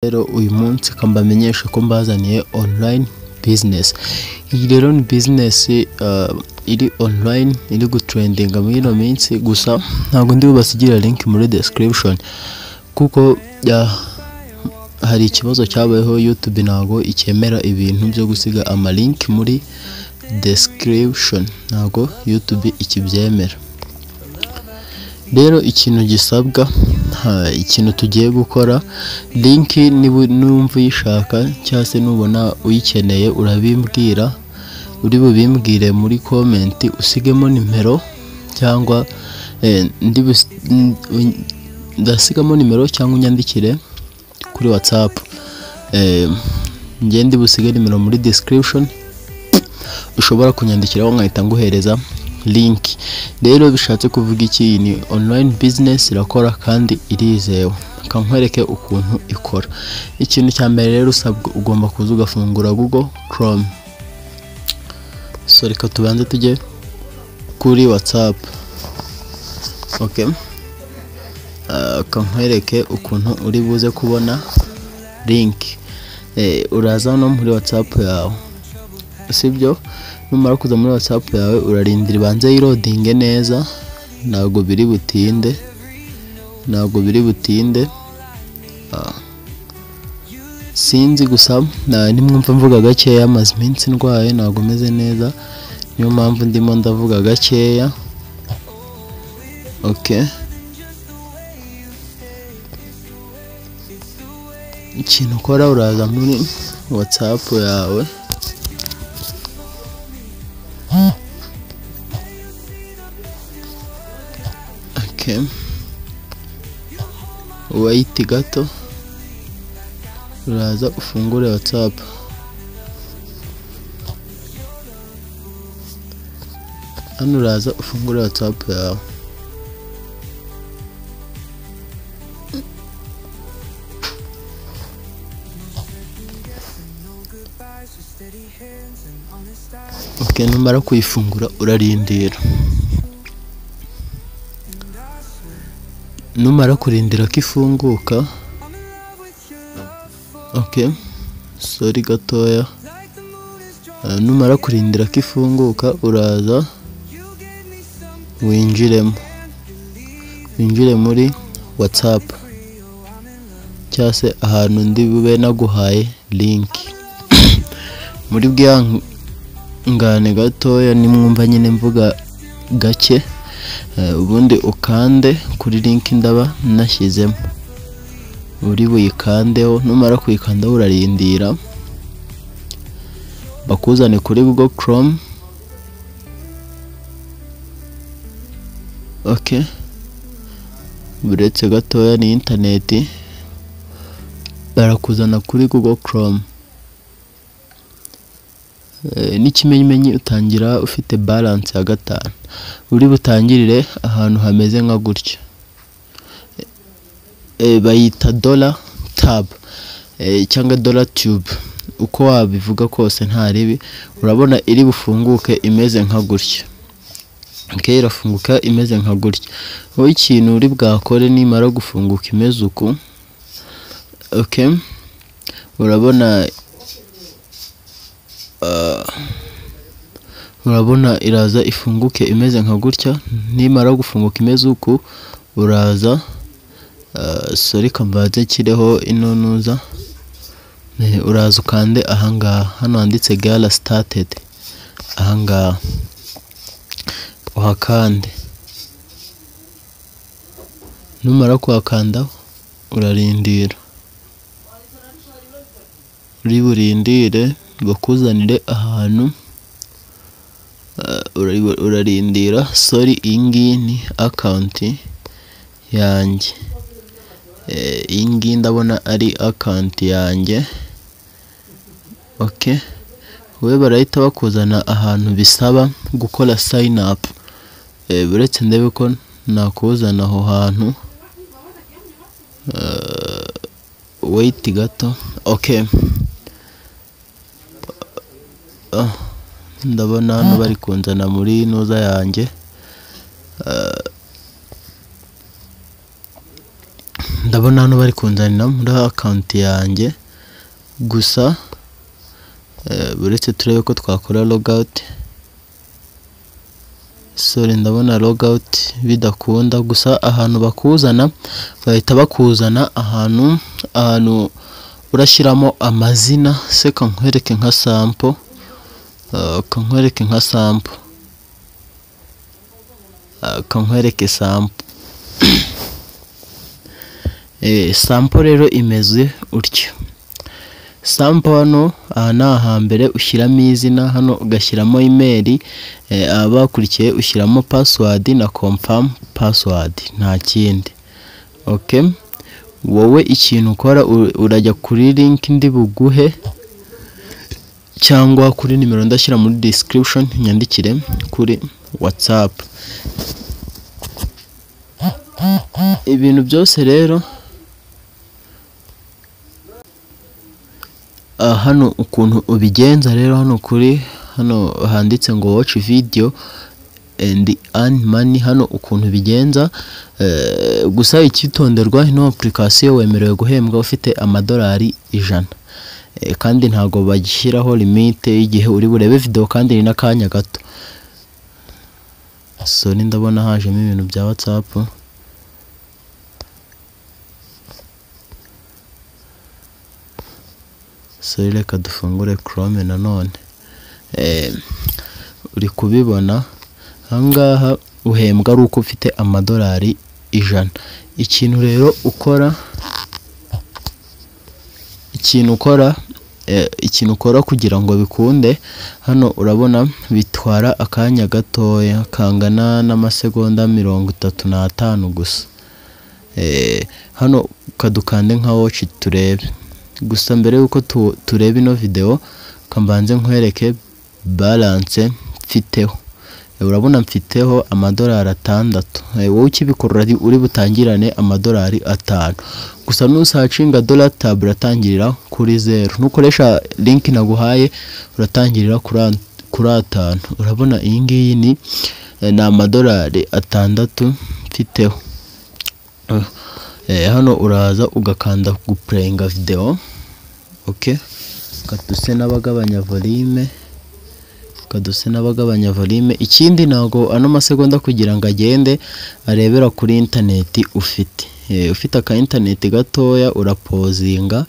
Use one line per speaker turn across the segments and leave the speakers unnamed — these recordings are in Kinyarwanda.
Rero uyu munsi kambamenyesha ko mbazaniye online business. Iyi rero ni business iri online iri gutrendinga muri ino minsi, gusa ntabwo ndi bubasigira link muri description kuko hari ikibazo cyabayeho. YouTube ntabwo ikemera ibintu byo gusiga ama link muri description, ntabwo YouTube ikibyemera. Rero ikintu gisabwa, ikintu tugiye gukora, link numva uyishaka cyangwa se nubona uyikeneye urabimbwira, uri bubimbwire muri comment, usigemo nimero cyangwa ndasigamo nimero cyangwa unyandikire kuri WhatsApp. Ngende busige nimero muri description, ushobora kunyandikiraho nkahita nguhereza link. Rero bishatse kuvuga iki? Ni online business irakora kandi irizewe. Kankwereke ukuntu ikora. Ikintu cya mbere rero usabwa, ugomba kuza ugafungura Google Chrome. So reka tubanze tujye kuri WhatsApp. Okay, kankwereke ukuntu uri buze kubona link. Uraza no muri WhatsApp yawe, sibyo? Numara kuza muri WhatsApp yawe urarindira ibanze yiloadinge neza, ntabwo biri butinde. Sinzi gusa nimwumva mvuga gakeya, amaze iminsi ndwaye, ntabwo meze neza, niyo mpamvu ndimo ndavuga gakeya. Okay, ikintu ukora uraza muri WhatsApp yawe. Okay, wait gato, uraza ufungure WhatsApp. Hano uraza ufungure WhatsApp yawe. Okay, numara kuyifungura urarindira. Numara kurindira ko ifunguka, okay, sorry gatoya. Numara kurindira ko ifunguka uraza winjire muri WhatsApp cyangwa se ahantu ndi bube naguhaye link. Muri bwihangane gatoya nimwumva nyine mvuga gake, ubundi ukande kuri link ndaba nashyizemo, uri buyikandeho. Numara kuyikandaho urarindira bakuzane kuri Google Chrome. Okay, buretse gatoya, ni internet, barakuzana kuri Google Chrome. N'ikimenyimenyi utangira ufite balance ya 5. Uri butangirire ahantu hameze nka gutya, bayita dollar tab cyangwa dollar tube, uko wabivuga kose nta ribi. Urabona iri bufunguke imeze nka gutya. Okay, irafunguka imeze nka gutya. Wowe ikintu uri bwakore nimara gufunguka imeze uku, okay, urabona iraza ifunguke imeze nka gutya. Nimara gufunguka imeze uku uraza, sorry kambaze kireho inonuza, uraza ukande ahangaha, hano handitse gala started, ahangaha uhakande. Numara kuhakanda urarindira, uri burindire bakuzanire ahantu. Urarindira. Sorry, iyi ni account yanjye. Iyi ndabona ari account yanjye. Okay, we barahita bakuzana ahantu bisaba gukora sign up. Buretse ndebe ko nakuzana aho hantu. Wait gato. Okay, ndabona hano bari kunzana muri noza yanjye. ndabona hano bari kunzanira muri account yanjye gusa buretse turebe ko twakora logout. Sorry, ndabona logout bidakunda, gusa ahantu bakuzana bahita bakuzana ahantu urashyiramo amazina. Se kankwereke nka sample, kankwereke sample. Sample rero imeze utyo. Sample hano ni ahambere ushyiramo izina, hano ugashyiramo email, abakurikiye ushyiramo password na confirm password, nta kindi. Okay, wowe ikintu ukora urajya kuri link ndi buguhe cyangwa kuri nimero ndashyira muri description, nyandikire kuri WhatsApp. Ibintu byose rero hano ukuntu ubigenza rero, hano handitse ngo watch video and earn money. Hano ukuntu bigenza, gusa ikitonderwa ino application wemerewe guhembwa ufite amadolari 100, kandi ntago bagishyiraho limite y'igihe uri burebe video, kandi ni nakanya gato. So ndabona hajemo ibintu bya WhatsApp. So reka dufungure Chrome nanone. Uri kubibona ahangaha uhembwa ari uko ufite amadolari 100. Ikintu rero ukora, ikintu ukora kugira ngo bikunde, hano urabona bitwara akanya gatoya kangana n'amasegonda 35 gusa. Hano kadukande nka watch turebe. Gusa mbere yuko turebe ino video kambanze nkwereke balance mfiteho. Urabona mfiteho amadolari 6. Wowe ukibikora uri butangirane amadolari 5. Gusa nusacinga dollar tab uratangirira kuri 0. Nukoresha link naguhaye uratangirira kuri 5. Urabona iyi ngiyi ni amadolari 6 mfiteho. Hano uraza ugakanda guplayinga video. Okay, kaduse n'abagabanya volume, ikindi nago ano masegonda kugira ngo agende arebera kuri internet ufite aka internet gatoya, urapozinga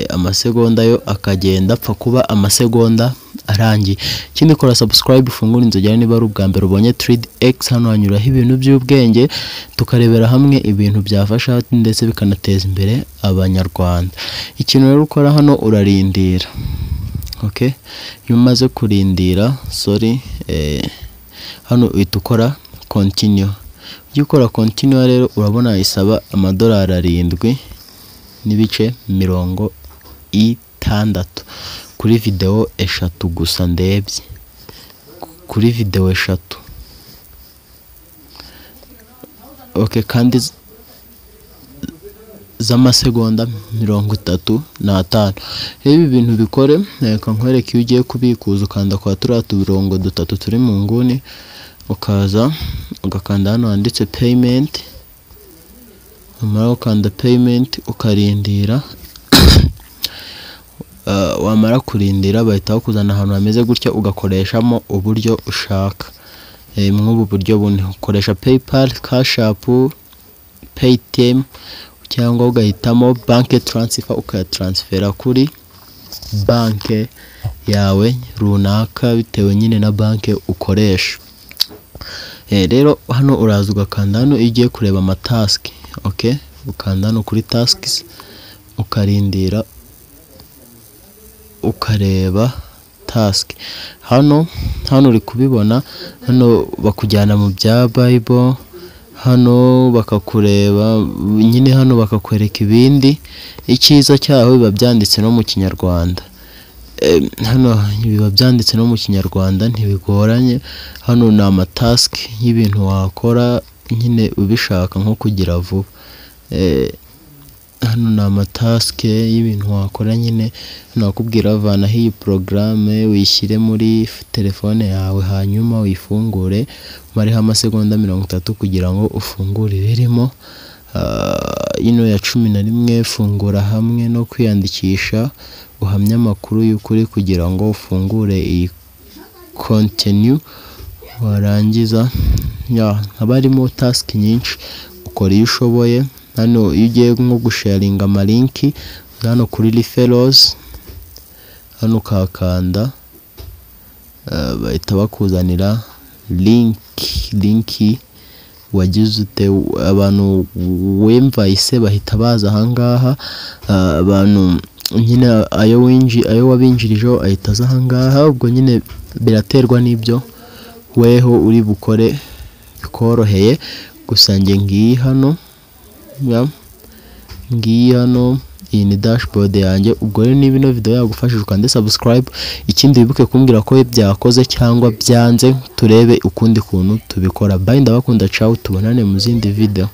amasegonda yo akagenda apfa kuba amasegonda arangiye. Ikindi kora subscribe, fungura inzogera niba ari ubwa mbere ubonye TradeX. Hano hanyuraho ibintu by'ubwenge, tukarebera hamwe ibintu byafasha ndetse bikanateza imbere abanyarwanda. Ikintu rero ukora hano urarindira. Okay, iyo umaze kurindira, hano uhita ukora continue. Iyo ukora continue rero urabona isaba amadolari 7 n'ibice 60 kuri video 3 gusa ndebye, kuri video 3. Okay, kandi z'amasegonda 35. Ibi bintu bikore kankwereke iyo ugiye kubikuza ukanda kwa turiya tubirongo 3 turi mu nguni, ukaza ugakanda hano handitse payment. Umara ukanda payment ukarindira. Wamara kurindira bahita bakuzana ahantu hameze gutya ugakoreshamo uburyo ushaka. Mw'ubu buryo bune ukoresha PayPal, Cash App, Paytm, cyangwa ugahitamo bank transfer ukayatransfera kuri banke yawe runaka bitewe nyine na banke ukoresha. Rero hano uraza ugakanda hano igiye kureba amatask. Okay, ukanda hano kuri tasks ukarindira ukareba task. Hano uri kubibona, hano bakujyana mu bya Bible, hano bakakureba nyine, hano bakakwereka ibindi. Icyiza cyaho biba byanditse no mu Kinyarwanda. Hano biba byanditse no mu Kinyarwanda, ntibigoranye. Hano ni amatask y'ibintu wakora nyine ubishaka nko kugira vuba. Hano ni amatask y'ibintu wakora nyine. Nakubwira vana iyi programme wishyire muri telefone yawe, hanyuma uyifungure mariho amasegonda 30 kugira ngo ufungure irimo. ino ya 11 fungura hamwe no kwiyandikisha uhamya amakuru y'ukuri kugira ngo ufungure iyi continue warangiza haba harimo task nyinshi ukora iyo ushoboye. Hano iyo ugiye nko gusharinga amalinki hano kuri referrals hano ukakanda bahita bakuzanira linki wagize ute abantu wemvise bahita baza ahangaha abantu nyine ayo wabinjirijeho ahita aza ahangaha. Ubwo nyine biraterwa n'ibyo weho uri bukore bikoroheye. Gusa nge ngiyi hano iyi ni dashboard yanjye. Ubwo rero niba ino video yagufashije ukande subscribe, ikindi wibuke kumbwira ko byakoze cyangwa byanze turebe ukundi kuntu tubikora. Bye, ndabakunda, ciao, tubonane mu zindi video.